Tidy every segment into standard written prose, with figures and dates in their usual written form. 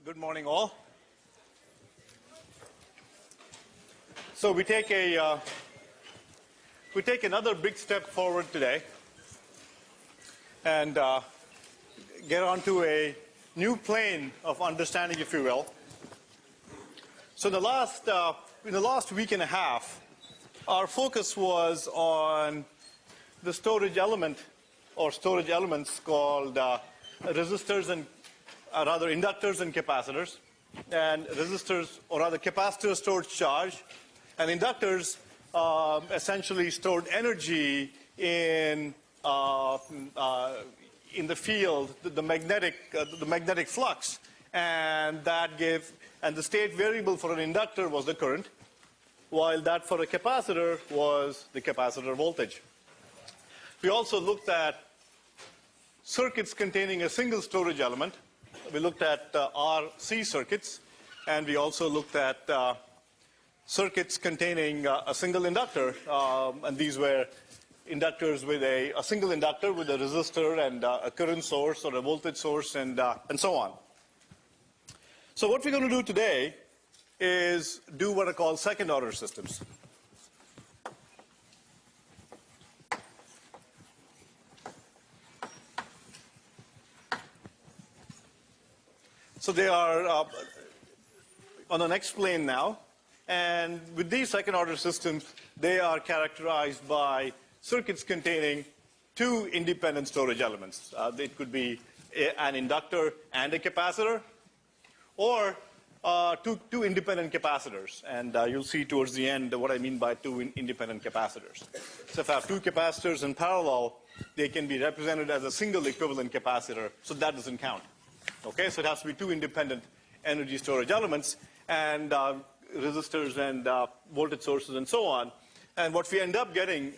Good morning, all. So we take another big step forward today, and get onto a new plane of understanding, if you will. So in the last week and a half, our focus was on the storage element or storage elements called resistors and rather inductors and capacitors. And resistors, or rather capacitors, stored charge, and inductors essentially stored energy in the field, the magnetic flux, and the state variable for an inductor was the current, while that for a capacitor was the capacitor voltage. We also looked at circuits containing a single storage element. We looked at RC circuits, and we also looked at circuits containing a single inductor, and these were inductors with a single inductor with a resistor and a current source or a voltage source and so on. So what we're going to do today is do what are called second order systems. So they are on the next plane now, and with these second order systems, they are characterized by circuits containing two independent storage elements. It could be an inductor and a capacitor, or two independent capacitors, and you'll see towards the end what I mean by two independent capacitors. So if I have two capacitors in parallel, they can be represented as a single equivalent capacitor, so that doesn't count. Okay, so it has to be two independent energy storage elements, and resistors and voltage sources and so on. And what we end up getting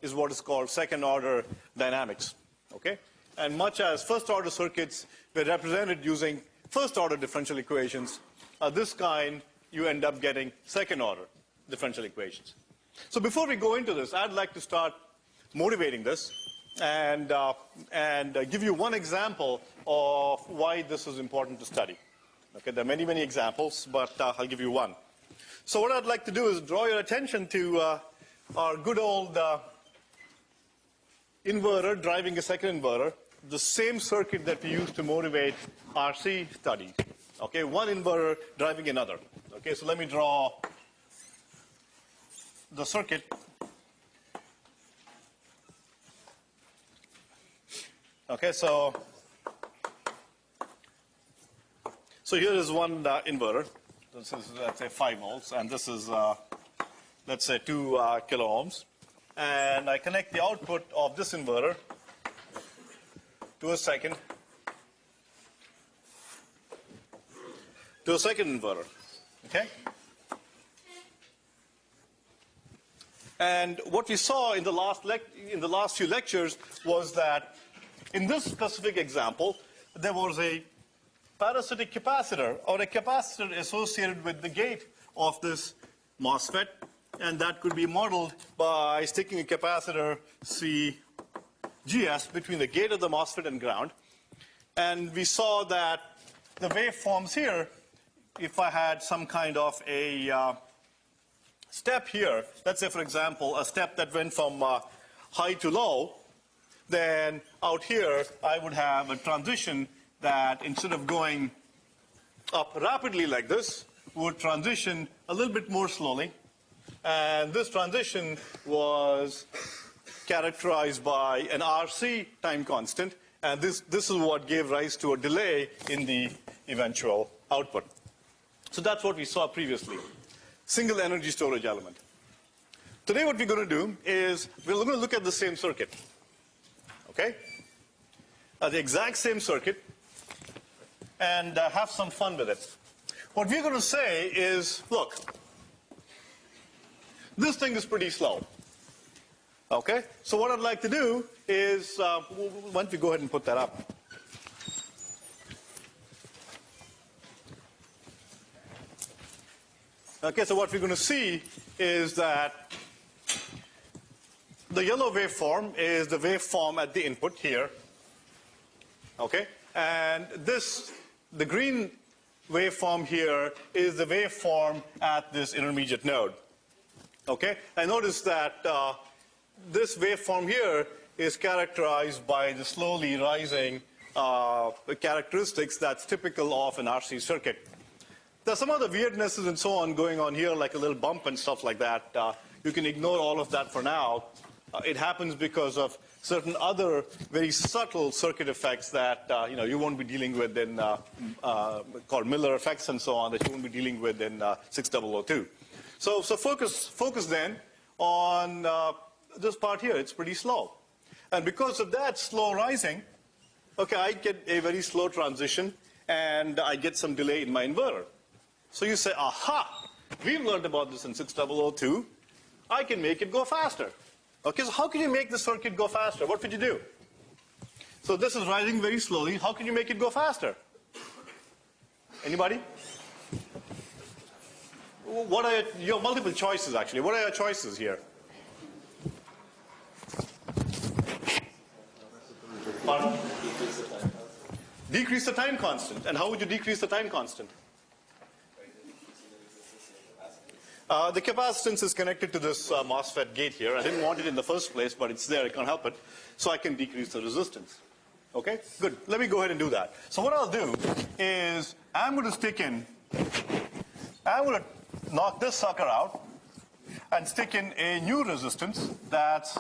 is what is called second order dynamics. Okay, and much as first order circuits were represented using first order differential equations, this kind you end up getting second order differential equations. So before we go into this, I'd like to start motivating this and give you one example of why this is important to study. Okay, there are many, many examples, but I'll give you one. So what I'd like to do is draw your attention to our good old inverter driving a second inverter, the same circuit that we use to motivate RC studies. Okay, one inverter driving another. Okay, so let me draw the circuit. Okay, so here is one inverter. This is, let's say, 5 volts, and this is, let's say, 2 kilo ohms. And I connect the output of this inverter to a second inverter. Okay? And what we saw in the last few lectures was that in this specific example, there was a parasitic capacitor or a capacitor associated with the gate of this MOSFET, and that could be modeled by sticking a capacitor CGS between the gate of the MOSFET and ground. And we saw that the waveforms here, if I had some kind of a step here, let's say, for example, a step that went from high to low, then out here I would have a transition that instead of going up rapidly like this, would transition a little bit more slowly. And this transition was characterized by an RC time constant, and this is what gave rise to a delay in the eventual output. So that's what we saw previously, single energy storage element. Today what we're going to do is we're going to look at the same circuit. Okay? The exact same circuit, and have some fun with it. What we're going to say is, look, this thing is pretty slow. Okay? So what I'd like to do is, why don't we go ahead and put that up? Okay, so what we're going to see is that the yellow waveform is the waveform at the input here. Okay? And this, the green waveform here is the waveform at this intermediate node. Okay? And notice that this waveform here is characterized by the slowly rising characteristics that's typical of an RC circuit. There's some other weirdnesses and so on going on here, like a little bump and stuff like that. You can ignore all of that for now. It happens because of certain other very subtle circuit effects that you won't be dealing with in called Miller effects and so on, that you won't be dealing with in 6002. So focus then on this part here. It's pretty slow. And because of that slow rising, okay, I get a very slow transition and I get some delay in my inverter. So you say, aha, we've learned about this in 6002. I can make it go faster. Okay, so how can you make the circuit go faster? What would you do? So this is rising very slowly. How can you make it go faster? Anybody? What are your multiple choices, actually? What are your choices here? Pardon? Decrease the time constant. And how would you decrease the time constant? The capacitance is connected to this MOSFET gate here. I didn't want it in the first place, but it's there. I can't help it. So I can decrease the resistance. Okay? Good. Let me go ahead and do that. So what I'll do is I'm going to knock this sucker out and stick in a new resistance that's,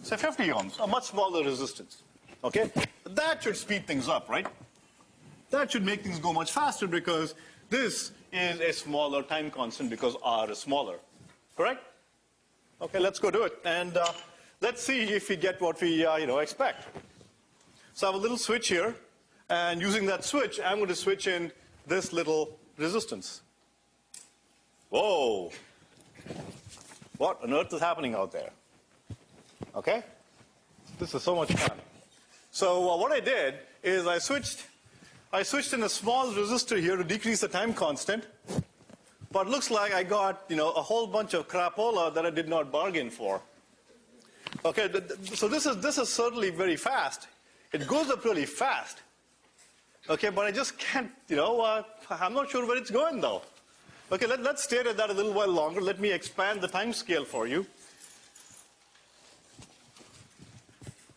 say, 50 ohms, a much smaller resistance. Okay? That should speed things up, right? That should make things go much faster because this is a smaller time constant because R is smaller. Correct? Okay, let's go do it. And let's see if we get what we expect. So I have a little switch here. And using that switch, I'm going to switch in this little resistance. Whoa. What on earth is happening out there? Okay? This is so much fun. So what I did is I switched in a small resistor here to decrease the time constant, but it looks like I got a whole bunch of crapola that I did not bargain for. Okay, so this is certainly very fast. It goes up really fast. Okay, but I just can't, I'm not sure where it's going though. Okay, let's stare at that a little while longer. Let me expand the time scale for you.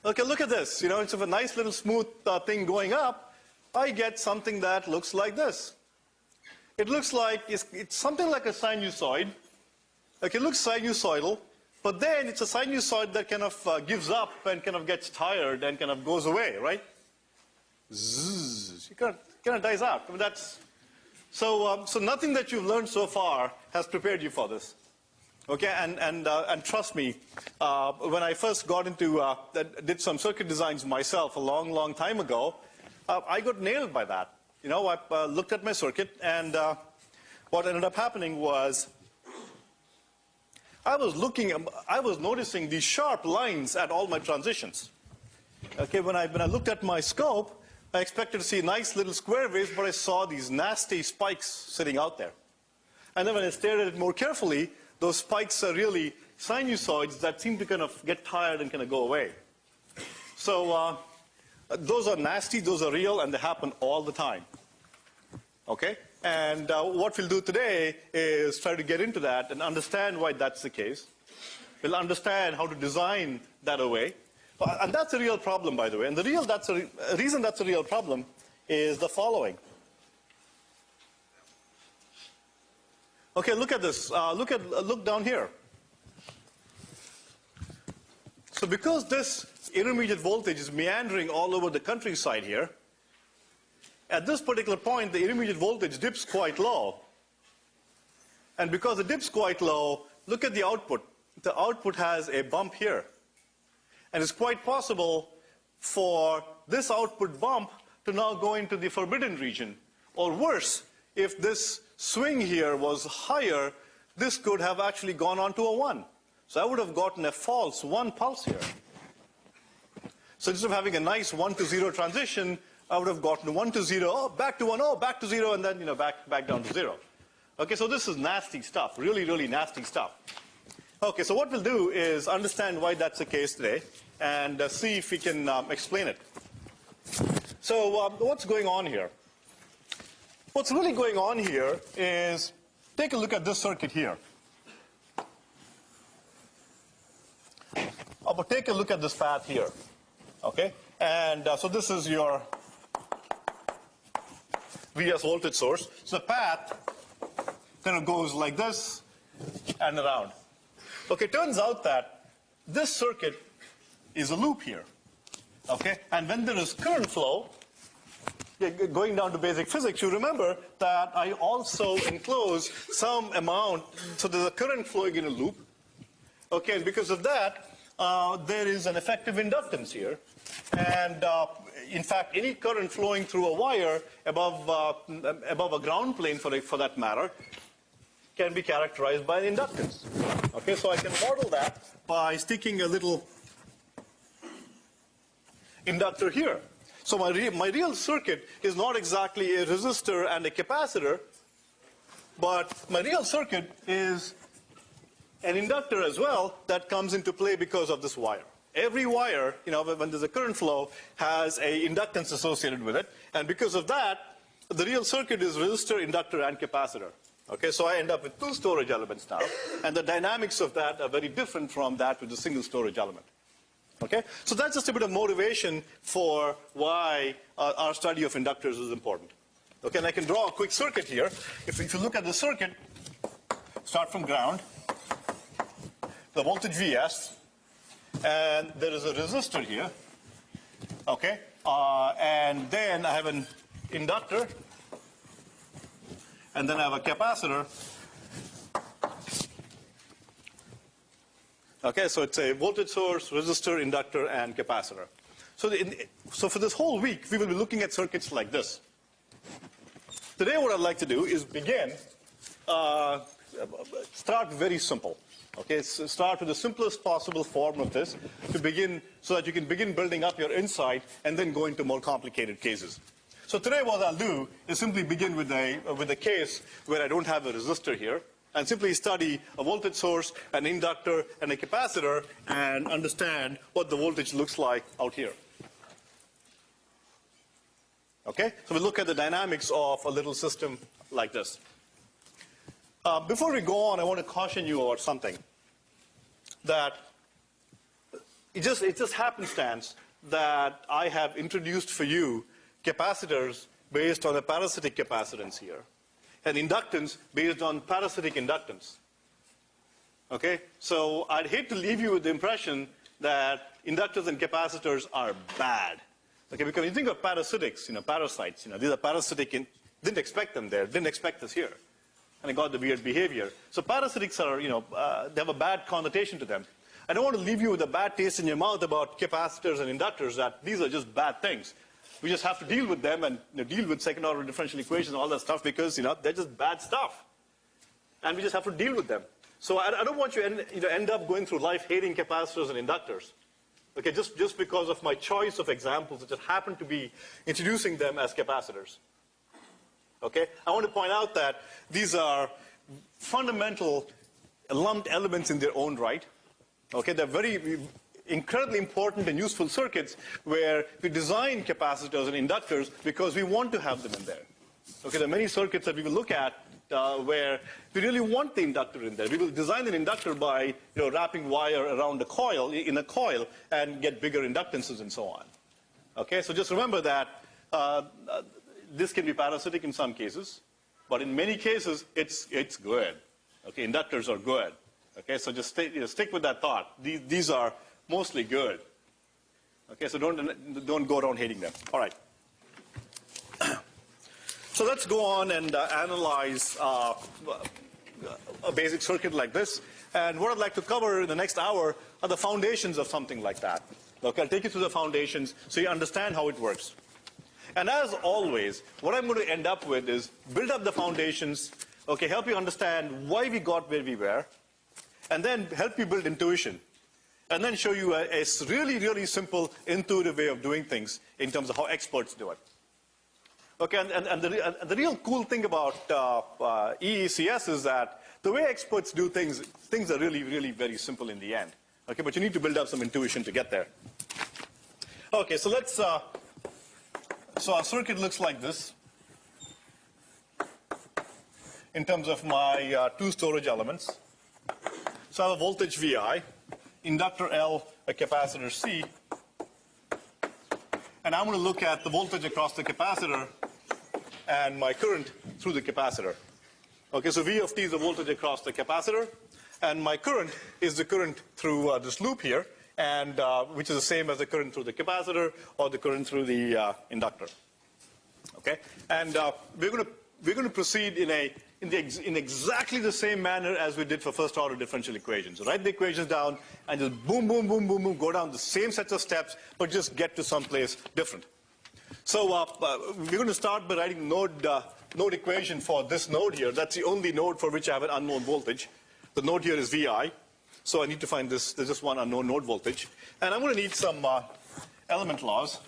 Okay, look at this. It's a nice little smooth thing going up. I get something that looks like this. It looks like it's something like a sinusoid. Okay, it looks sinusoidal, but then it's a sinusoid that kind of gives up and kind of gets tired and kind of goes away, right? Zzz, it kind of dies out. I mean, so nothing that you've learned so far has prepared you for this. Okay, and trust me, when I first got into, did some circuit designs myself a long time ago, I got nailed by that. I looked at my circuit, and what ended up happening was I was noticing these sharp lines at all my transitions. Okay, when I looked at my scope, I expected to see nice little square waves, but I saw these nasty spikes sitting out there. And then when I stared at it more carefully, those spikes are really sinusoids that seem to kind of get tired and kind of go away. So those are nasty, those are real, and they happen all the time. Okay? And what we'll do today is try to get into that and understand why that's the case. We'll understand how to design that away. And that's a real problem, by the way. And the reason that's a real problem is the following. Okay, look at this. Look down here. So because this intermediate voltage is meandering all over the countryside here, at this particular point, the intermediate voltage dips quite low. And because it dips quite low, look at the output. The output has a bump here. And it's quite possible for this output bump to now go into the forbidden region. Or worse, if this swing here was higher, this could have actually gone on to a 1. So I would have gotten a false 1 pulse here. So instead of having a nice 1 to 0 transition, I would have gotten 1 to 0, oh, back to 1, oh, back to 0, and then back down to 0. Okay, so this is nasty stuff, really nasty stuff. Okay, so what we'll do is understand why that's the case today and see if we can explain it. So what's going on here? what's really going on here is, take a look at this circuit here. But take a look at this path here, okay? And so this is your Vs voltage source. So the path kind of goes like this and around. Okay, turns out that this circuit is a loop here, okay? And when there is current flow, going down to basic physics, you remember that I also enclose some amount, so there's a current flowing in a loop, okay? And because of that, there is an effective inductance here. And in fact, any current flowing through a wire above a ground plane, for that matter, can be characterized by an inductance. Okay, so I can model that by sticking a little inductor here. So my real circuit is not exactly a resistor and a capacitor, but my real circuit is an inductor as well that comes into play because of this wire. Every wire, when there's a current flow, has an inductance associated with it. And because of that, the real circuit is resistor, inductor, and capacitor. Okay, so I end up with two storage elements now. And the dynamics of that are very different from that with a single storage element. Okay, so that's just a bit of motivation for why our study of inductors is important. Okay, and I can draw a quick circuit here. If you look at the circuit, start from ground. The voltage Vs, and there is a resistor here, okay? And then I have an inductor, and then I have a capacitor. Okay, so it's a voltage source, resistor, inductor, and capacitor. So for this whole week, we will be looking at circuits like this. Today what I'd like to do is begin, start very simple. Okay, so start with the simplest possible form of this to begin, so that you can begin building up your insight and then go into more complicated cases. So today what I'll do is simply begin with a case where I don't have a resistor here, and simply study a voltage source, an inductor, and a capacitor, and understand what the voltage looks like out here. Okay, so we'll look at the dynamics of a little system like this. Before we go on, I want to caution you about something. That it just happenstance that I have introduced for you capacitors based on a parasitic capacitance here, and inductance based on parasitic inductance. Okay, so I'd hate to leave you with the impression that inductors and capacitors are bad. Okay, because when you think of parasitics, parasites, these are parasitic, didn't expect them there, didn't expect this here. And I got the weird behavior. So parasitics are, they have a bad connotation to them. I don't want to leave you with a bad taste in your mouth about capacitors and inductors, that these are just bad things. We just have to deal with them and deal with second order differential equations and all that stuff because, they're just bad stuff. And we just have to deal with them. So I don't want you to end up going through life hating capacitors and inductors. Okay, just because of my choice of examples, I just happen to be introducing them as capacitors. Okay, I want to point out that these are fundamental lumped elements in their own right. Okay, they're very incredibly important and useful circuits where we design capacitors and inductors because we want to have them in there. Okay, there are many circuits that we will look at where we really want the inductor in there. We will design an inductor by wrapping wire around a coil, in a coil, and get bigger inductances and so on. Okay, so just remember that this can be parasitic in some cases, but in many cases it's good. Okay, inductors are good. Okay, so just stick with that thought. These are mostly good. Okay, so don't go around hating them. All right. So let's go on and analyze a basic circuit like this. And what I'd like to cover in the next hour are the foundations of something like that. Okay, I'll take you through the foundations so you understand how it works. And as always, what I'm going to end up with is build up the foundations, okay, help you understand why we got where we were, and then help you build intuition. And then show you a really, really simple, intuitive way of doing things in terms of how experts do it. Okay, and the real cool thing about EECS is that the way experts do things are really, really very simple in the end. Okay, but you need to build up some intuition to get there. Okay, so let's, so our circuit looks like this. in terms of my two storage elements. So I have a voltage VI, inductor L, a capacitor C, and I'm going to look at the voltage across the capacitor and my current through the capacitor. Okay, so V of t is the voltage across the capacitor, and my current is the current through this loop here, and which is the same as the current through the capacitor or the current through the inductor. Okay, and we're going to proceed in exactly the same manner as we did for first order differential equations. So write the equations down and just boom, boom, boom, boom, boom, go down the same sets of steps, but just get to someplace different. So we're going to start by writing the node equation for this node here. That's the only node for which I have an unknown voltage. The node here is VI. So I need to find this. There's just one unknown node voltage. And I'm going to need some element laws.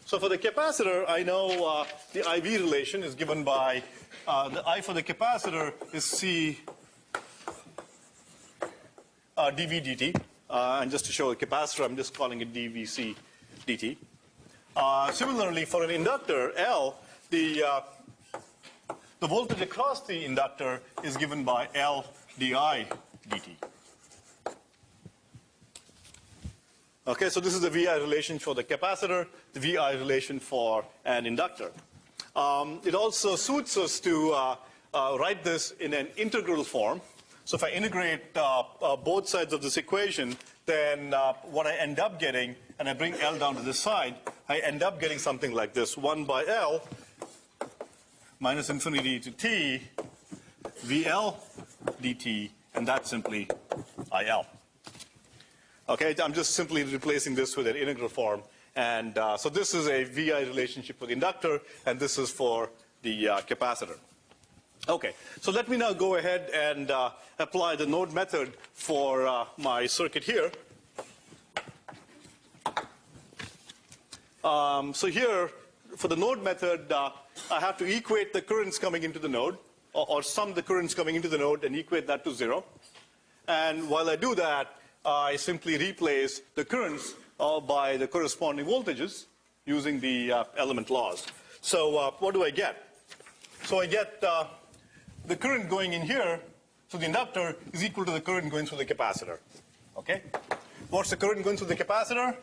So for the capacitor, I know the IV relation is given by, the I for the capacitor is C dV dt. And just to show the capacitor, I'm just calling it dVc dt. Similarly, for an inductor, L, the voltage across the inductor is given by L di dt. Okay, so this is the VI relation for the capacitor, the VI relation for an inductor. It also suits us to write this in an integral form. So if I integrate both sides of this equation, then what I end up getting, and I bring L down to this side, I end up getting something like this. 1 by L minus infinity to t VL dt, and that's simply IL. Okay, I'm just simply replacing this with an integral form. And so this is a VI relationship for the inductor, and this is for the capacitor. Okay, so let me now go ahead and apply the node method for my circuit here. So here, for the node method, I have to equate the currents coming into the node, or sum the currents coming into the node and equate that to 0. And while I do that, I simply replace the currents by the corresponding voltages using the element laws. So what do I get? So I get the current going in here through the inductor is equal to the current going through the capacitor. Okay? What's the current going through the capacitor?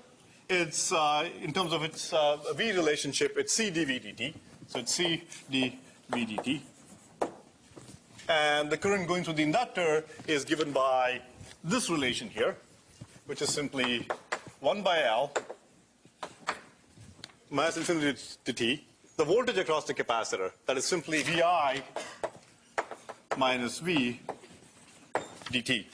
It's, in terms of its V relationship, it's C dV dt. So it's C dV dt. And the current going through the inductor is given by this relation here, which is simply 1 by L minus infinity to t, the voltage across the capacitor, that is simply VI minus V dt.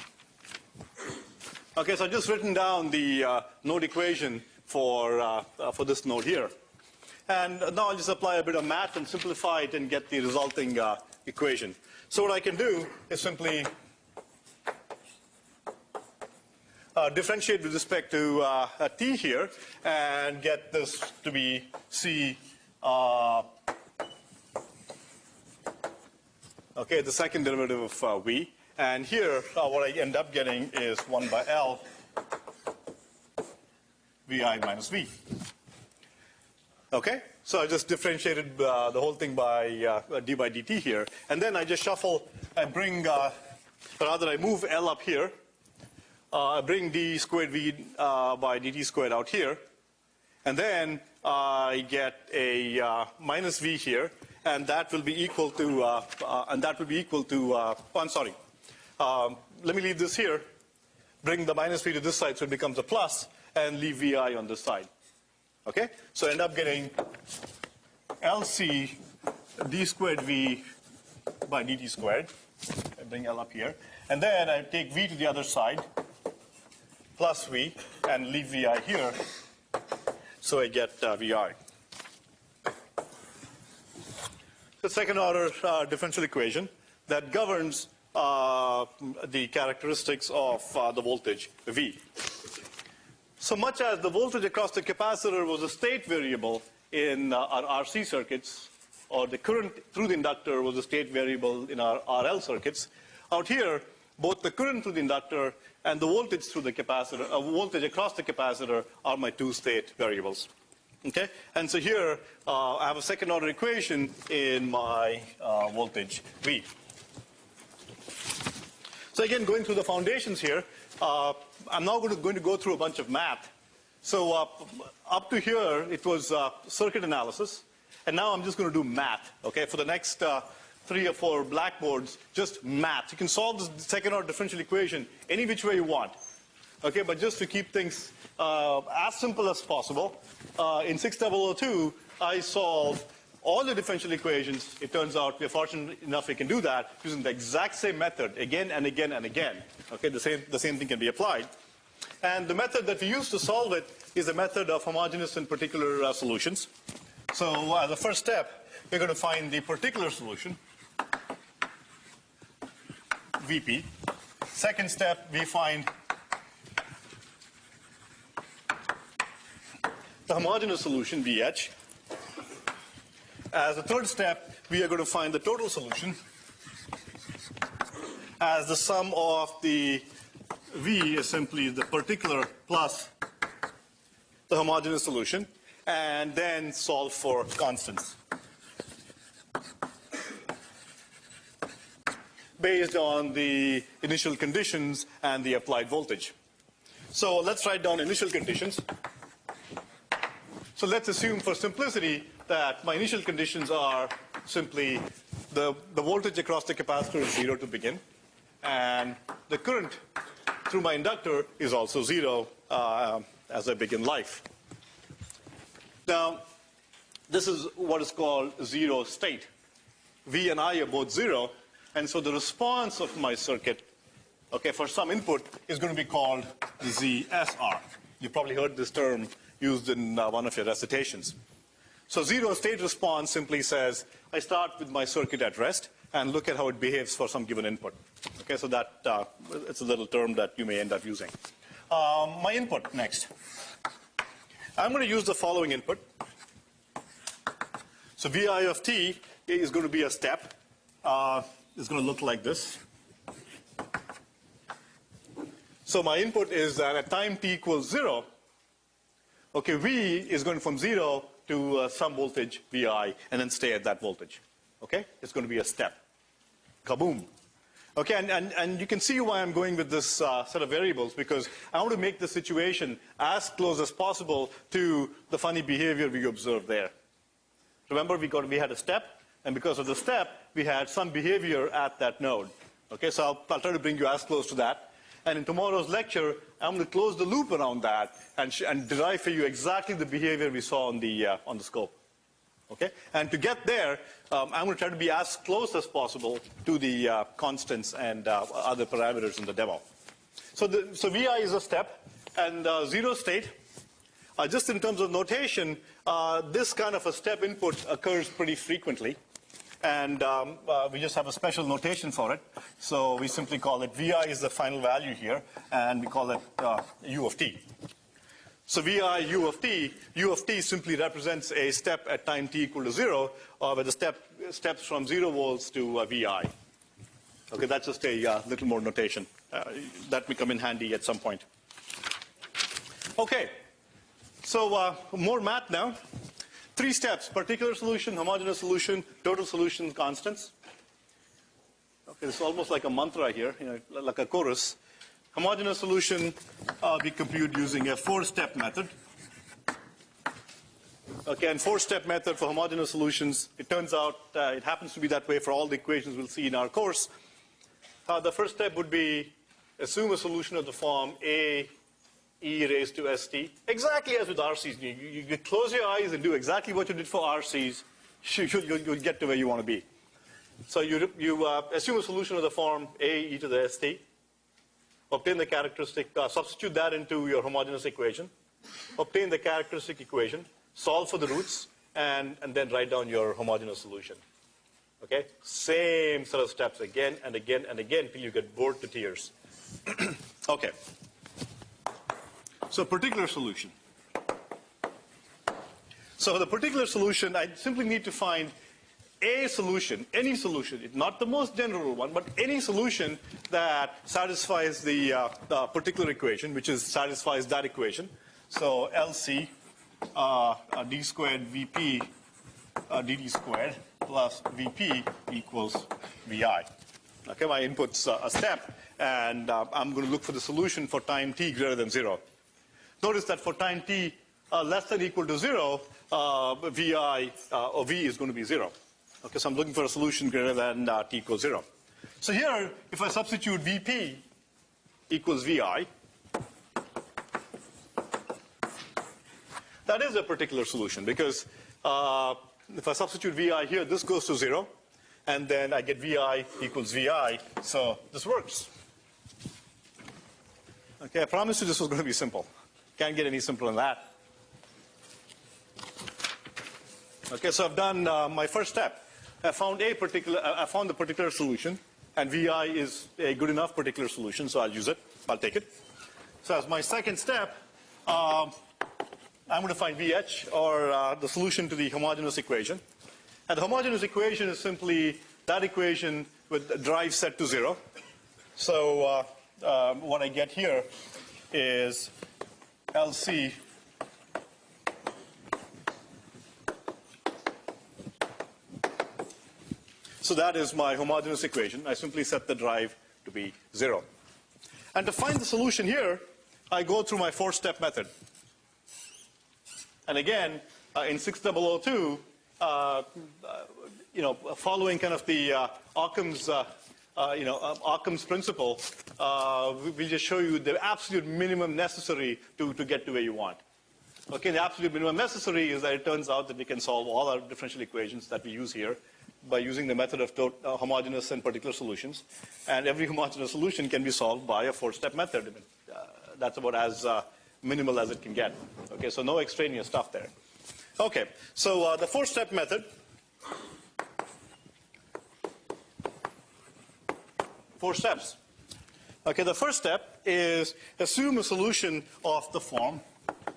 Okay, so I've just written down the node equation for this node here. And now I'll just apply a bit of math and simplify it and get the resulting equation. So what I can do is simply differentiate with respect to t here and get this to be C, okay, the second derivative of V. And here, what I end up getting is 1 by L VI minus V. Okay? So I just differentiated the whole thing by d by dt here. And then I just shuffle, I bring, rather I move L up here. I bring d squared V by dt squared out here. And then I get a minus V here. And that will be equal to, I'm sorry. Let me leave this here. Bring the minus V to this side so it becomes a plus. And leave VI on this side. Okay? So I end up getting LC d squared V by dt squared. I bring L up here. And then I take V to the other side, plus V, and leave VI here. So I get VI. The second order differential equation that governs the characteristics of the voltage V. So much as the voltage across the capacitor was a state variable in our RC circuits, or the current through the inductor was a state variable in our RL circuits, out here, both the current through the inductor and the voltage through the capacitor, voltage across the capacitor are my two state variables. Okay, and so here I have a second order equation in my voltage V. So again, going through the foundations here, I'm now going to go through a bunch of math. So up to here, it was circuit analysis, and now I'm just going to do math. Okay, for the next 3 or 4 blackboards, just math. You can solve this second order differential equation any which way you want. Okay, but just to keep things as simple as possible, in 6002, I solved all the differential equations. It turns out we're fortunate enough we can do that using the exact same method again and again and again. Okay, the same thing can be applied. And the method that we use to solve it is a method of homogeneous and particular solutions. So as a first step, we're going to find the particular solution, Vp. Second step, we find the homogeneous solution, VH. As a third step, we are going to find the total solution as the sum of the V is simply the particular plus the homogeneous solution, and then solve for constants based on the initial conditions and the applied voltage. So let's write down initial conditions. So let's assume for simplicity that my initial conditions are simply the voltage across the capacitor is 0 to begin, and the current through my inductor is also 0 as I begin life. Now, this is what is called zero state. V and I are both 0, and so the response of my circuit, okay, for some input is going to be called ZSR. You probably heard this term used in one of your recitations. So zero state response simply says, I start with my circuit at rest and look at how it behaves for some given input. Okay, so that it's a little term that you may end up using. My input next. I'm going to use the following input. So Vi of t is going to be a step. It's going to look like this. So my input is that at time t equals 0, okay, V is going from 0 to some voltage, Vi, and then stay at that voltage. Okay? It's going to be a step. Kaboom. Okay, and you can see why I'm going with this set of variables, because I want to make the situation as close as possible to the funny behavior we observed there. Remember, we had a step, and because of the step, we had some behavior at that node. Okay, so I'll try to bring you as close to that. And in tomorrow's lecture, I'm going to close the loop around that and derive for you exactly the behavior we saw on the scope. Okay? And to get there, I'm going to try to be as close as possible to the constants and other parameters in the demo. So Vi is a step, and zero state, just in terms of notation, this kind of a step input occurs pretty frequently. And we just have a special notation for it. So we simply call it Vi is the final value here, and we call it U of t. So Vi U of t simply represents a step at time t equal to 0, where the steps from 0 volts to Vi. Okay, that's just a little more notation. That may come in handy at some point. Okay, so more math now. 3 steps: particular solution, homogeneous solution, total solution, constants. Okay, it's almost like a mantra here, like a chorus. Homogeneous solution we compute using a 4-step method. Okay, and 4-step method for homogeneous solutions, it turns out it happens to be that way for all the equations we'll see in our course. The first step would be assume a solution of the form A e raised to st, exactly as with RCs. You close your eyes and do exactly what you did for RCs, you'll get to where you want to be. So you assume a solution of the form A e to the st, obtain the characteristic, substitute that into your homogeneous equation, obtain the characteristic equation, solve for the roots, and then write down your homogeneous solution. Okay? Same set of steps again and again and again till you get bored to tears. Okay. So particular solution. So the particular solution, I simply need to find a solution, any solution, not the most general one, but any solution that satisfies the particular equation, which satisfies that equation. So LC d squared Vp dt squared plus Vp equals Vi. Okay, my input's a step, and I'm going to look for the solution for time t greater than 0. Notice that for time t less than or equal to 0, Vi or V is going to be 0. Okay, so I'm looking for a solution greater than t equals 0. So here, if I substitute Vp equals Vi, that is a particular solution because if I substitute Vi here, this goes to 0, and then I get Vi equals Vi, so this works. Okay, I promised you this was going to be simple. Can't get any simpler than that. Okay, so I've done my first step. I found the particular solution, and Vi is a good enough particular solution, so I'll use it. I'll take it. So as my second step, I'm going to find VH, or the solution to the homogeneous equation. And the homogeneous equation is simply that equation with the drive set to 0. So what I get here is LC so that is my homogeneous equation. I simply set the drive to be 0. And to find the solution here, I go through my 4-step method. And again, in 6002, following kind of the Occam's principle, we just show you the absolute minimum necessary to get to where you want. Okay, the absolute minimum necessary is that it turns out that we can solve all our differential equations that we use here by using the method of homogeneous and particular solutions. And every homogeneous solution can be solved by a 4-step method. That's about as minimal as it can get. Okay, so no extraneous stuff there. Okay, so the 4-step method. 4 steps. Okay, the first step is assume a solution of the form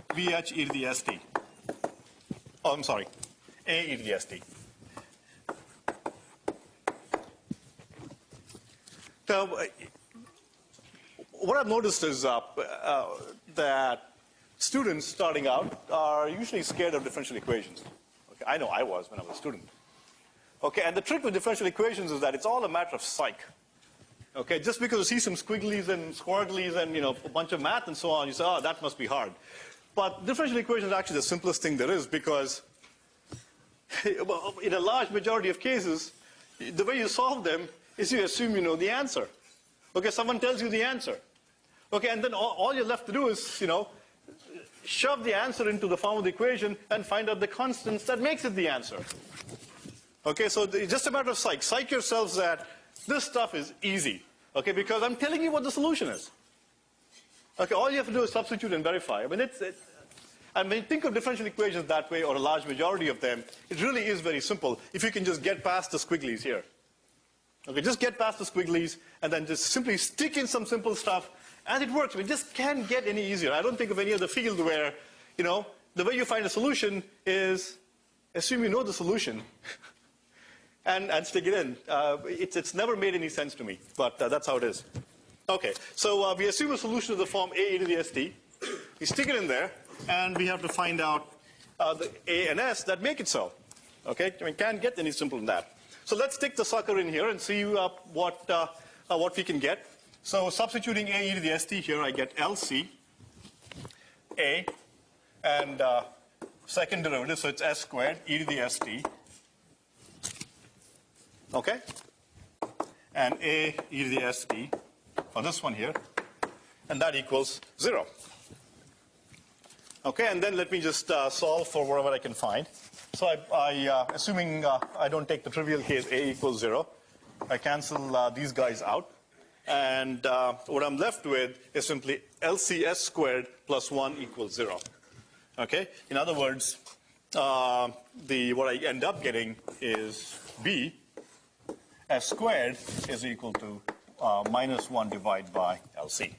VH e to the st. Oh, I'm sorry, A e to the st. Now, what I've noticed is that students starting out are usually scared of differential equations. Okay, I know I was when I was a student. Okay, and the trick with differential equations is that it's all a matter of psych. Okay, just because you see some squigglies and squirglies and a bunch of math and so on, you say, oh, that must be hard. But differential equations are actually the simplest thing there is because in a large majority of cases, the way you solve them is you assume you know the answer. Okay, someone tells you the answer. Okay, and then all you're left to do is, shove the answer into the form of the equation and find out the constants that makes it the answer. Okay, so it's just a matter of psych. Psych yourselves that this stuff is easy. Okay, because I'm telling you what the solution is. Okay, all you have to do is substitute and verify. And when you think of differential equations that way, or a large majority of them, it really is very simple if you can just get past the squigglies here. Okay, just get past the squigglies and then just simply stick in some simple stuff, and it works. We just can't get any easier. I don't think of any other field where, the way you find a solution is assume you know the solution and stick it in. It's never made any sense to me, but that's how it is. Okay, so we assume a solution of the form A e to the st. We stick it in there, and we have to find out the A and S that make it so. Okay, we can't get any simpler than that. So let's stick the sucker in here and see what we can get. So substituting A e to the st here, I get LC A and second derivative, so it's S squared e to the st. Okay, and A e to the st for this one here, and that equals 0. Okay, and then let me just solve for whatever I can find. So assuming I don't take the trivial case A equals 0, I cancel these guys out. And what I'm left with is simply LCS squared plus 1 equals 0. Okay? In other words, what I end up getting is B S squared is equal to minus 1 divided by LC.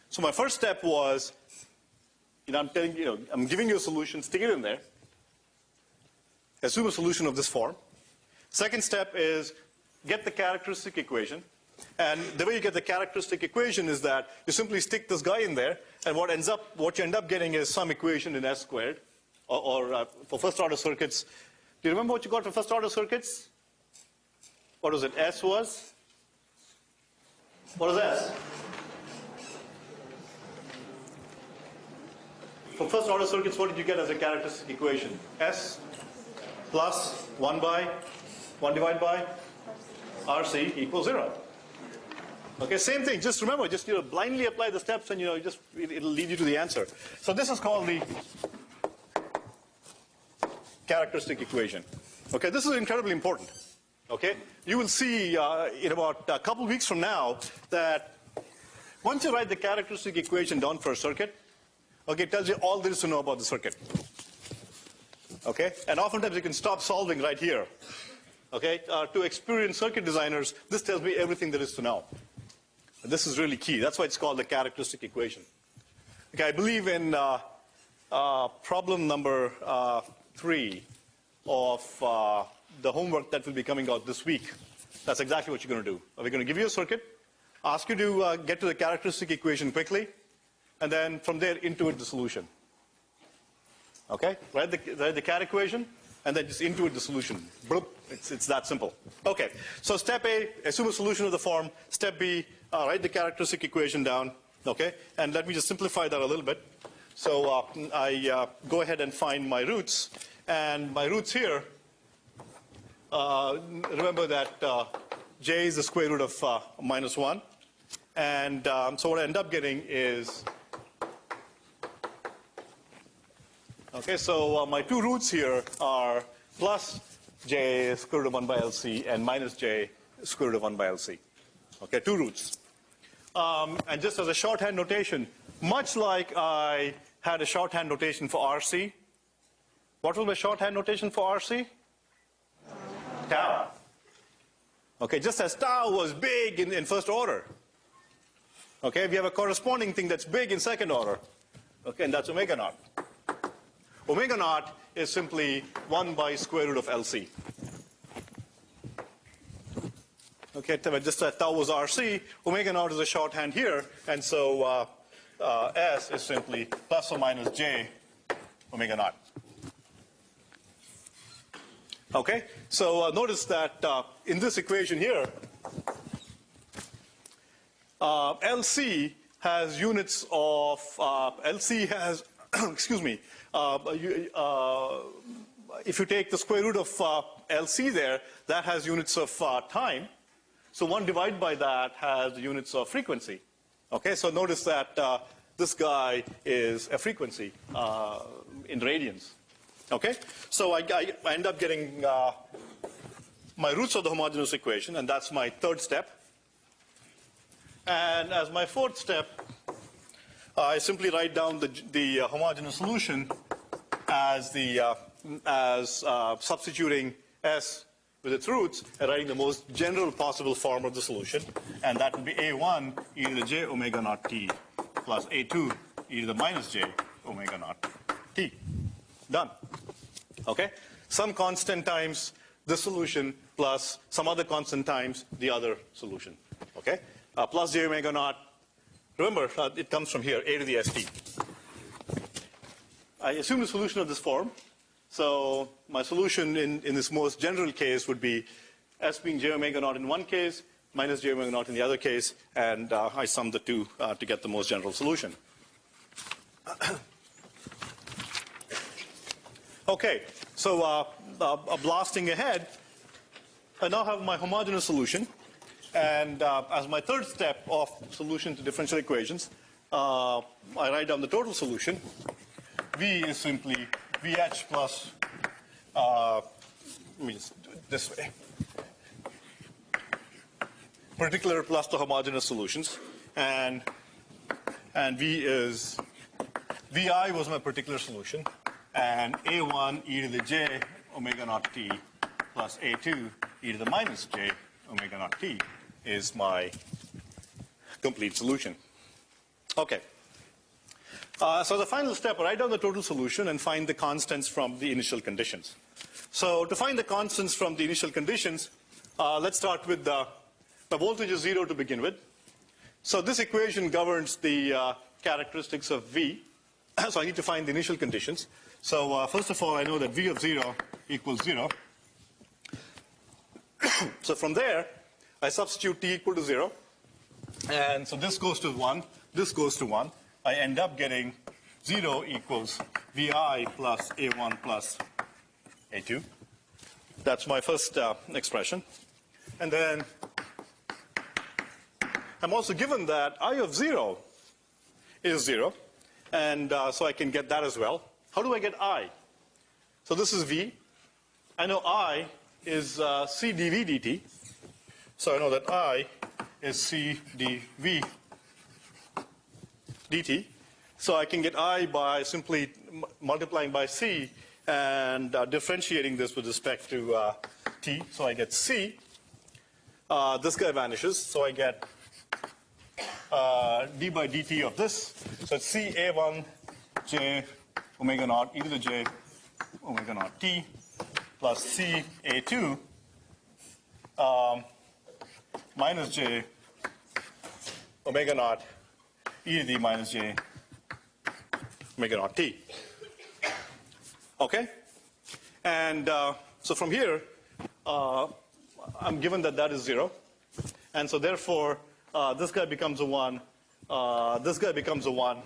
So my first step was, I'm telling you, I'm giving you a solution, stick it in there. Assume a solution of this form. Second step is get the characteristic equation. And the way you get the characteristic equation is that you simply stick this guy in there, and what you end up getting is some equation in S squared, or for first order circuits. Do you remember what you got for first order circuits? What was it? S was? What was S? For first order circuits, what did you get as a characteristic equation? S plus 1 divided by RC equals 0. Okay, same thing. Just remember, just blindly apply the steps, and it'll lead you to the answer. So this is called the characteristic equation. Okay, this is incredibly important. Okay, you will see in about a couple weeks from now that once you write the characteristic equation down for a circuit, okay, it tells you all there is to know about the circuit. Okay, and oftentimes you can stop solving right here. Okay, to experienced circuit designers, this tells me everything there is to know. And this is really key. That's why it's called the characteristic equation. Okay, I believe in problem number 3 of the homework that will be coming out this week. That's exactly what you're going to do. We're going to give you a circuit, ask you to get to the characteristic equation quickly, and then from there intuit the solution. Okay, write the CAD equation, and then just intuit the solution. Bloop. It's that simple. Okay, so step A, assume a solution of the form. Step B, write the characteristic equation down. Okay, and let me just simplify that a little bit. So I go ahead and find my roots, and my roots here, remember that J is the square root of -1, and so what I end up getting is, okay, so my two roots here are plus J square root of 1 by LC and minus J square root of 1 by LC. Okay, two roots. And just as a shorthand notation, much like I had a shorthand notation for RC, what was my shorthand notation for RC? Tau. Okay, just as tau was big in first order. Okay, we have a corresponding thing that's big in second order. Okay, and that's omega naught. Omega naught is simply 1 by square root of LC. Okay, just as tau was RC, omega naught is a shorthand here, and so S is simply plus or minus J omega naught. Okay, so notice that in this equation here, LC has units of, LC has, excuse me, if you take the square root of LC there, that has units of time. So 1 divided by that has units of frequency. Okay, so notice that this guy is a frequency in radians. Okay, so I end up getting my roots of the homogeneous equation, and that's my third step. And as my fourth step, I simply write down the homogeneous solution as substituting S with its roots and writing the most general possible form of the solution, and that would be A1 e to the j omega naught t plus A2 e to the minus j omega naught t. Done. Okay? Some constant times the solution plus some other constant times the other solution. Okay? Plus j omega naught. Remember, it comes from here, a to the st. I assume the solution of this form. So my solution in this most general case would be S being j omega naught in one case, minus j omega naught in the other case, and I sum the two to get the most general solution. Okay, so blasting ahead, I now have my homogeneous solution, and as my third step of solution to differential equations, I write down the total solution. V is simply VH plus, let me just do it this way, particular plus the homogeneous solutions, and VI was my particular solution, and A1 e to the j omega naught t plus A2 e to the minus j omega naught t is my complete solution. Okay. So the final step, write down the total solution and find the constants from the initial conditions. So to find the constants from the initial conditions, let's start with My voltage is 0 to begin with. So this equation governs the characteristics of V. So I need to find the initial conditions. So first of all, I know that V of 0 equals 0. So from there, I substitute t equal to 0. And so this goes to 1, this goes to 1. I end up getting 0 equals Vi plus A1 plus A2. That's my first expression. And then I'm also given that I of 0 is 0. And so I can get that as well. How do I get I? So this is V. I know I is C dV dt. So I know that I is C dV dt. So I can get I by simply multiplying by C and differentiating this with respect to t. So I get C. This guy vanishes. So I get d by dt of this. So it's C A1 j omega naught e to the j omega naught t plus C A2 minus j omega naught e to the minus j omega naught t. Okay? And so from here, I'm given that that is 0. And so therefore, this guy becomes a 1. This guy becomes a 1.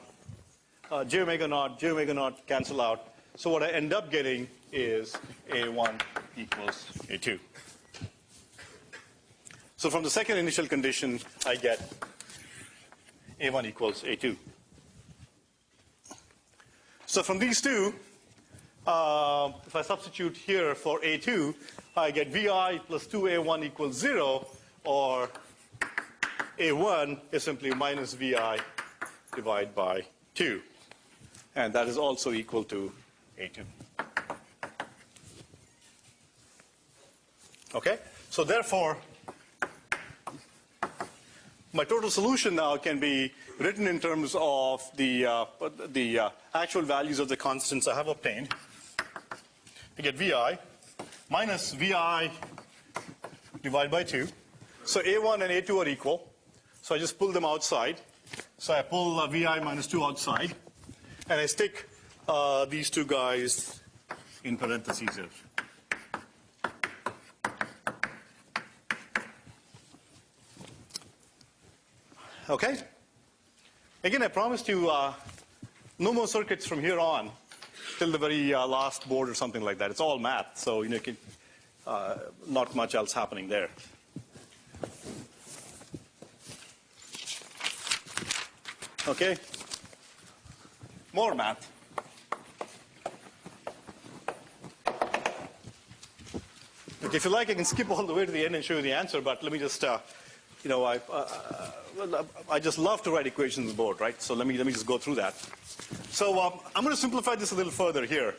J omega naught cancel out. So what I end up getting is A1 equals A2. So from the second initial condition, I get A1 equals A2. So from these two, if I substitute here for A2, I get Vi plus 2A1 equals 0, or A1 is simply minus Vi divided by 2. And that is also equal to A2. Okay? So therefore, my total solution now can be written in terms of the actual values of the constants I have obtained. I get Vi minus Vi divided by 2. So A1 and A2 are equal. So I just pull them outside. So I pull Vi minus 2 outside. And I stick these two guys in parentheses here. Okay? Again, I promised you no more circuits from here on till the very last board or something like that. It's all math, so not much else happening there. Okay? More math. Look, if you like, I can skip all the way to the end and show you the answer, but let me just, I just love to write equations on the board, right? So let me just go through that. So I'm going to simplify this a little further here.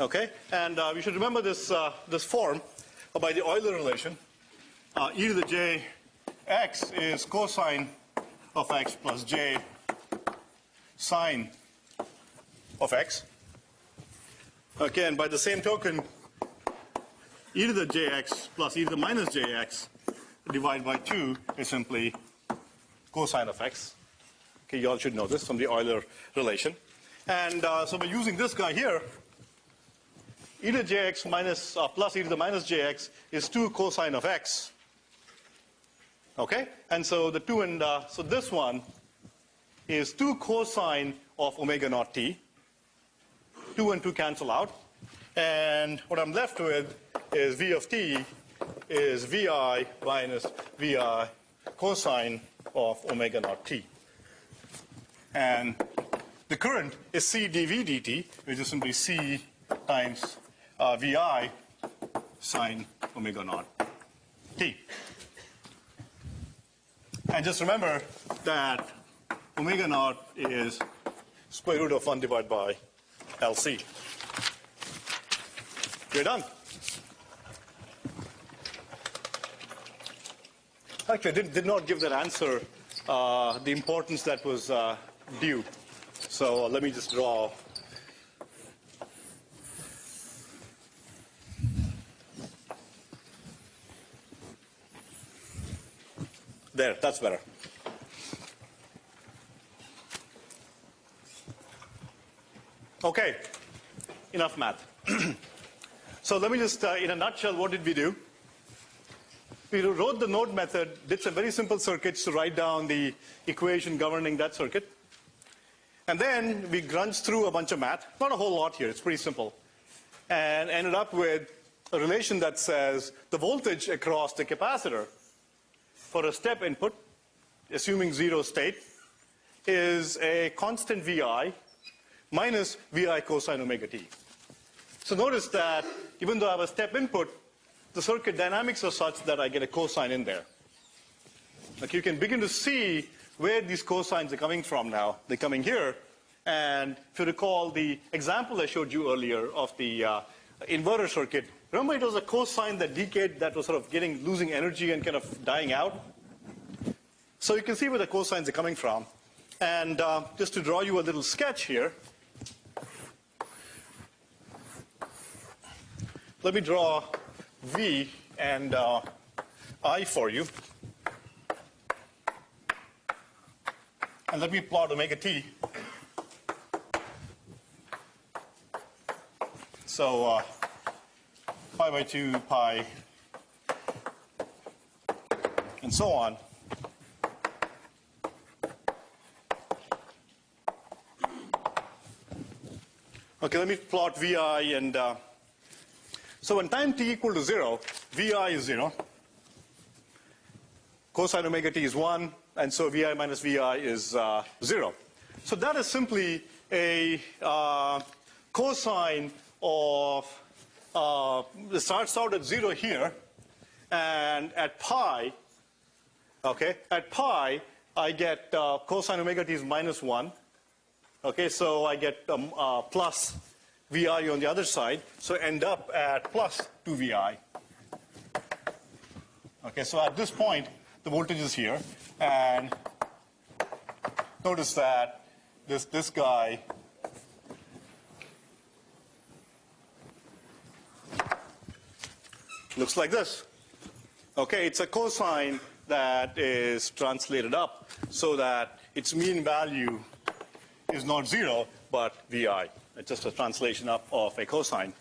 Okay? And we should remember this, this form by the Euler relation. E to the j x is cosine of x plus j sine of x. Okay, and by the same token, e to the jx plus e to the minus jx divided by 2 is simply cosine of x. Okay, you all should know this from the Euler relation. And so by using this guy here, e to the jx minus plus e to the minus jx is 2 cosine of x. Okay, and so the 2 and so this one is 2 cosine of omega naught t. 2 and 2 cancel out. And what I'm left with is V of t is Vi minus Vi cosine of omega naught t. And the current is C dV dt, which is simply C times Vi sine omega naught t. And just remember that omega naught is square root of 1 divided by LC. We're done. Actually, I did not give that answer the importance that was due. So let me just draw. There, that's better. Okay, enough math. So let me just, in a nutshell, what did we do? We wrote the node method, did some very simple circuits to write down the equation governing that circuit. And then we grunched through a bunch of math, not a whole lot here, it's pretty simple, and ended up with a relation that says the voltage across the capacitor for a step input, assuming zero state, is a constant VI minus VI cosine omega t. So notice that even though I have a step input, the circuit dynamics are such that I get a cosine in there. Like you can begin to see where these cosines are coming from now. They're coming here. And if you recall the example I showed you earlier of the inverter circuit, remember it was a cosine that decayed, that was sort of losing energy and kind of dying out? So you can see where the cosines are coming from. And just to draw you a little sketch here, let me draw V and I for you. And let me plot omega t. So pi by 2, pi, and so on. Okay, let me plot VI and so when time t equal to 0, VI is 0, cosine omega t is 1, and so VI minus VI is 0. So that is simply a cosine of, it starts out at 0 here, and at pi, okay, at pi, I get cosine omega t is minus 1. Okay, so I get plus VI on the other side, so end up at plus 2 VI. Okay, so at this point, the voltage is here, and notice that this guy looks like this. Okay, it's a cosine that is translated up so that its mean value is not 0, but VI. It's just a translation up of a cosine.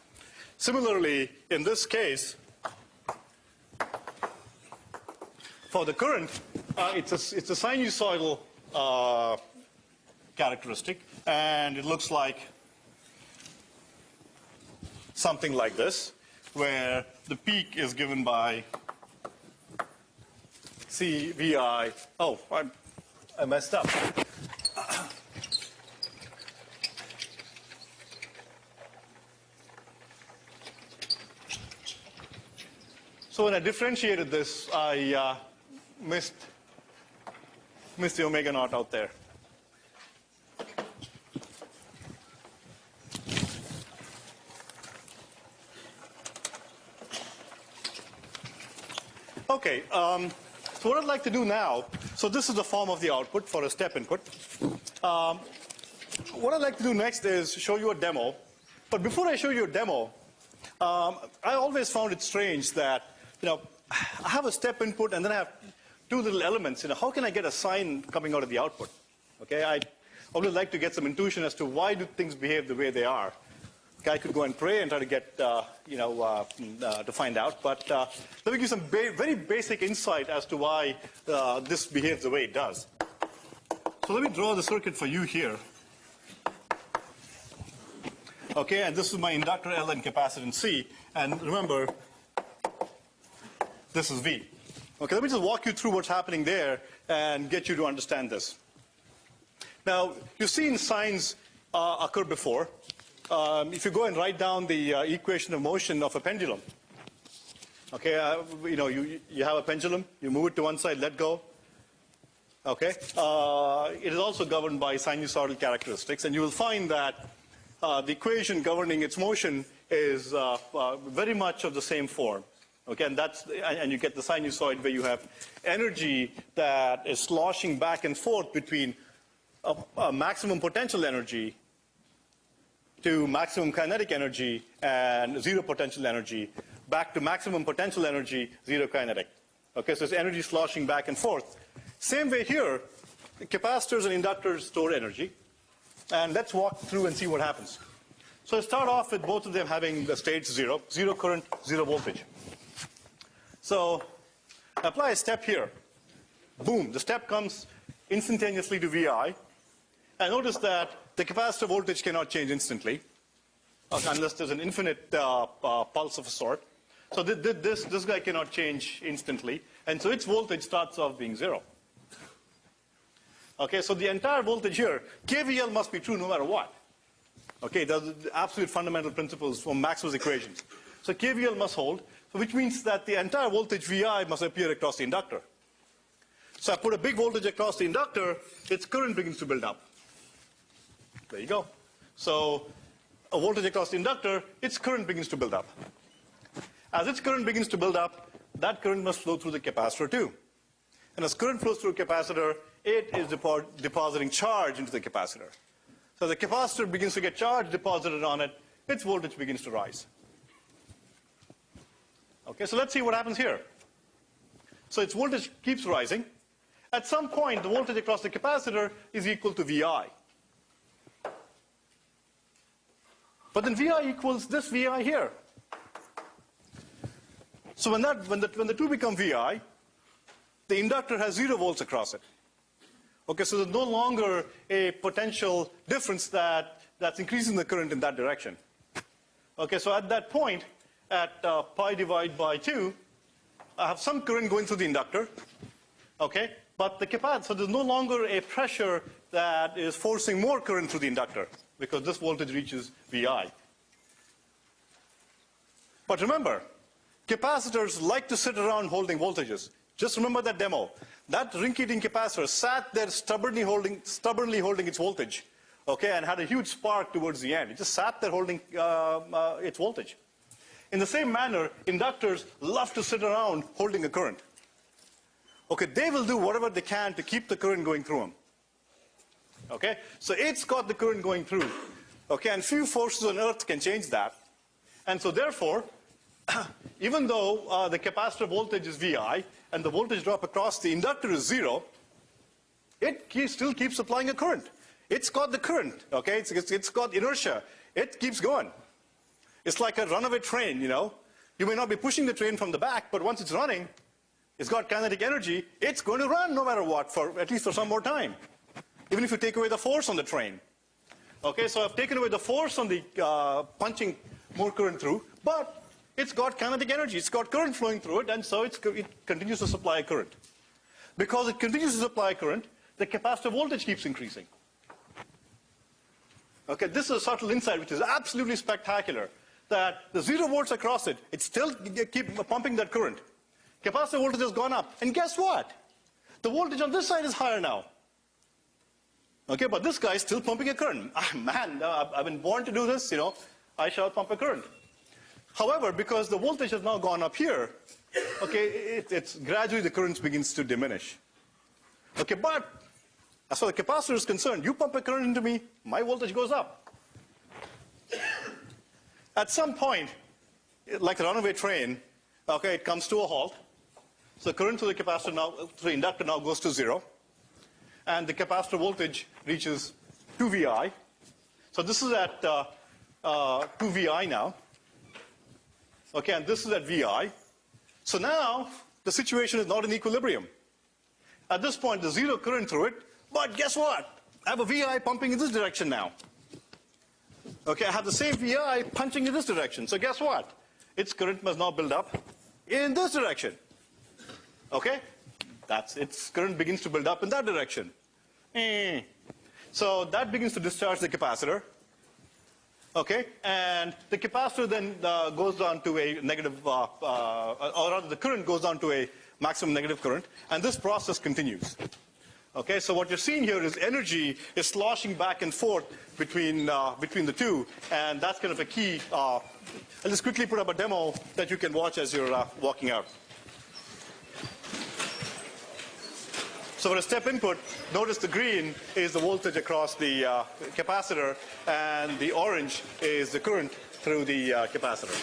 Similarly, in this case, for the current, it's a sinusoidal characteristic, and it looks like something like this, where the peak is given by CVI. Oh, I messed up. So when I differentiated this, I missed the omega naught out there. Okay, so what I'd like to do now, so this is the form of the output for a step input. What I'd like to do next is show you a demo. But before I show you a demo, I always found it strange that, I have a step input and then I have two little elements. How can I get a sign coming out of the output? Okay, I always like to get some intuition as to why do things behave the way they are. Okay, I could go and pray and try to get, to find out. But let me give you some very basic insight as to why this behaves the way it does. So let me draw the circuit for you here. Okay, and this is my inductor L and capacitance C. And remember, this is V. Okay, let me just walk you through what's happening there and get you to understand this. Now, you've seen signs occur before. If you go and write down the equation of motion of a pendulum, okay, you have a pendulum, you move it to one side, let go. Okay, it is also governed by sinusoidal characteristics, and you will find that the equation governing its motion is very much of the same form. Okay, and you get the sinusoid where you have energy that is sloshing back and forth between a maximum potential energy to maximum kinetic energy and zero potential energy, back to maximum potential energy, zero kinetic. Okay, so it's energy sloshing back and forth. Same way here, the capacitors and inductors store energy. And let's walk through and see what happens. So start off with both of them having the states 0, 0 current, 0 voltage. So apply a step here. Boom, the step comes instantaneously to VI. And notice that the capacitor voltage cannot change instantly, unless there's an infinite pulse of a sort. So this guy cannot change instantly. And so its voltage starts off being 0. Okay, so the entire voltage here, KVL must be true no matter what. Okay, those are the absolute fundamental principles from Maxwell's equations. So KVL must hold, which means that the entire voltage VI must appear across the inductor. So I put a big voltage across the inductor, its current begins to build up. There you go. So a voltage across the inductor, its current begins to build up. As its current begins to build up, that current must flow through the capacitor too. And as current flows through a capacitor, it is depositing charge into the capacitor. So the capacitor begins to get charge deposited on it, its voltage begins to rise. Okay, so let's see what happens here. So its voltage keeps rising. At some point, the voltage across the capacitor is equal to VI. But then VI equals this VI here. So when the two become VI, the inductor has 0 volts across it. Okay, so there's no longer a potential difference that's increasing the current in that direction. Okay, so at that point, at pi divided by 2, I have some current going through the inductor. Okay, but the capacitor, so there's no longer a pressure that is forcing more current through the inductor because this voltage reaches VI. But remember, capacitors like to sit around holding voltages. Just remember that demo. That rinky-dink capacitor sat there stubbornly holding its voltage, okay, and had a huge spark towards the end. It just sat there holding its voltage. In the same manner, inductors love to sit around holding a current. Okay, they will do whatever they can to keep the current going through them. Okay, so it's got the current going through. Okay, and few forces on earth can change that. And so therefore, even though the capacitor voltage is VI and the voltage drop across the inductor is 0, it still keeps supplying a current. It's got the current, okay? It's got inertia. It keeps going. It's like a runaway train, you know. You may not be pushing the train from the back, but once it's running, it's got kinetic energy. It's going to run no matter what, at least for some more time, even if you take away the force on the train. Okay, so I've taken away the force on the punching more current through, but it's got kinetic energy. It's got current flowing through it, and so it continues to supply a current. Because it continues to supply a current, the capacitor voltage keeps increasing. Okay, this is a subtle insight which is absolutely spectacular, that the 0 volts across it, it still keep pumping that current. Capacitor voltage has gone up, and guess what? The voltage on this side is higher now. Okay, but this guy is still pumping a current. Man, I've been born to do this, you know. I shall pump a current. However, because the voltage has now gone up here, okay, it's gradually the current begins to diminish. Okay, but as far as the capacitor is concerned, you pump a current into me, my voltage goes up. At some point, like a runaway train, okay, it comes to a halt. So current through the capacitor now, through the inductor now goes to 0. And the capacitor voltage reaches 2 VI. So this is at 2 VI now. Okay, and this is at VI. So now the situation is not in equilibrium. At this point, there's 0 current through it, but guess what? I have a VI pumping in this direction now. Okay, I have the same VI punching in this direction. So guess what? Its current must now build up in this direction. Okay? Its current begins to build up in that direction. So that begins to discharge the capacitor. Okay, and the capacitor then goes down to a negative, or rather the current goes down to a maximum negative current, and this process continues. Okay, so what you're seeing here is energy is sloshing back and forth between the two, and that's kind of a key. I'll just quickly put up a demo that you can watch as you're walking out. So for a step input, notice the green is the voltage across the capacitor, and the orange is the current through the capacitor.